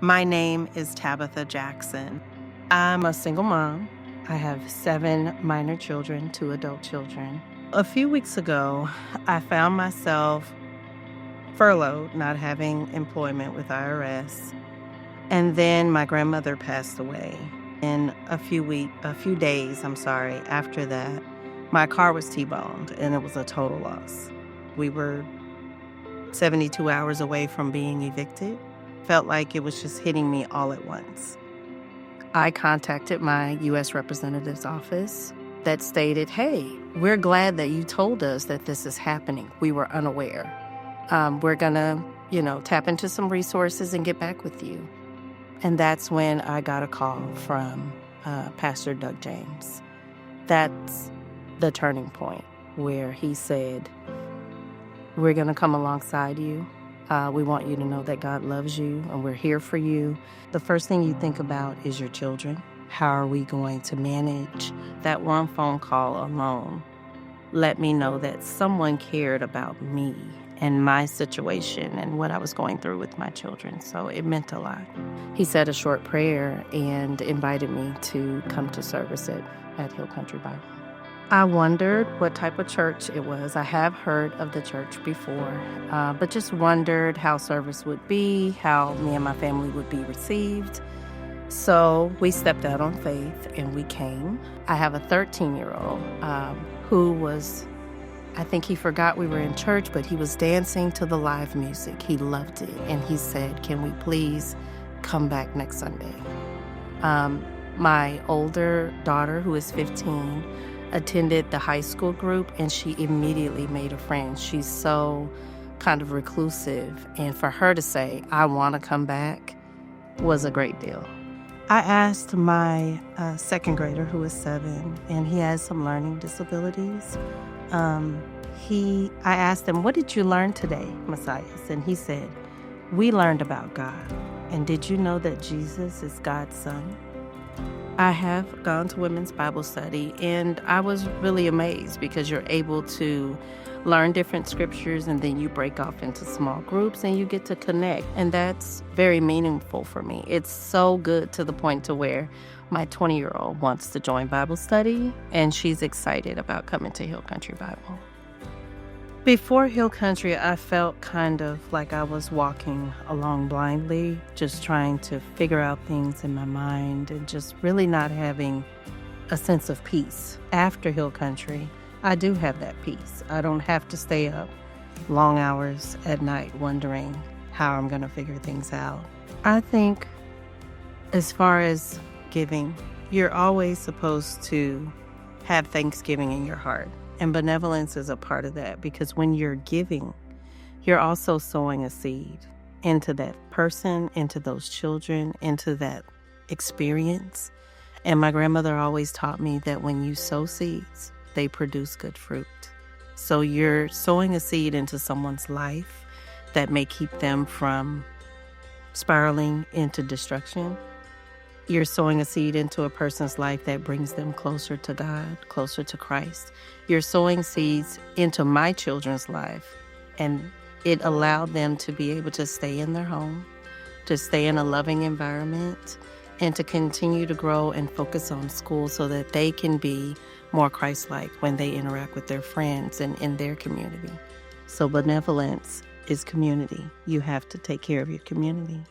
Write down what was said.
My name is Tabitha Jackson. I'm a single mom. I have 7 minor children, 2 adult children. A few weeks ago, I found myself furloughed, not having employment with IRS. And then my grandmother passed away. In a few days, after that, my car was T-boned and it was a total loss. We were 72 hours away from being evicted. Felt like it was just hitting me all at once. I contacted my U.S. Representative's office that stated, hey, we're glad that you told us that this is happening. We were unaware. We're going to, tap into some resources and get back with you. And that's when I got a call from Pastor Doug James. That's the turning point where he said, we're going to come alongside you. We want you to know that God loves you and we're here for you. The first thing you think about is your children. How are we going to manage? That one phone call alone let me know that someone cared about me and my situation and what I was going through with my children. So it meant a lot. He said a short prayer and invited me to come to service at Hill Country Bible. I wondered what type of church it was. I have heard of the church before, but just wondered how service would be, how me and my family would be received. So we stepped out on faith and we came. I have a 13-year-old who was, I think he forgot we were in church, but he was dancing to the live music. He loved it. And he said, can we please come back next Sunday? My older daughter, who is 15, attended the high school group, and she immediately made a friend. She's so kind of reclusive, and for her to say, I want to come back, was a great deal. I asked my second grader, who is 7, and he has some learning disabilities. I asked him, what did you learn today, Messias? And he said, we learned about God. And did you know that Jesus is God's son? I have gone to women's Bible study, and I was really amazed because you're able to learn different scriptures, and then you break off into small groups and you get to connect. And that's very meaningful for me. It's so good to the point to where my 20-year-old wants to join Bible study, and she's excited about coming to Hill Country Bible. Before Hill Country, I felt kind of like I was walking along blindly, just trying to figure out things in my mind and just really not having a sense of peace. After Hill Country, I do have that peace. I don't have to stay up long hours at night wondering how I'm going to figure things out. I think as far as giving, you're always supposed to have Thanksgiving in your heart. And benevolence is a part of that, because when you're giving, you're also sowing a seed into that person, into those children, into that experience. And my grandmother always taught me that when you sow seeds, they produce good fruit. So you're sowing a seed into someone's life that may keep them from spiraling into destruction. You're sowing a seed into a person's life that brings them closer to God, closer to Christ. You're sowing seeds into my children's life, and it allowed them to be able to stay in their home, to stay in a loving environment, and to continue to grow and focus on school so that they can be more Christ-like when they interact with their friends and in their community. So benevolence is community. You have to take care of your community.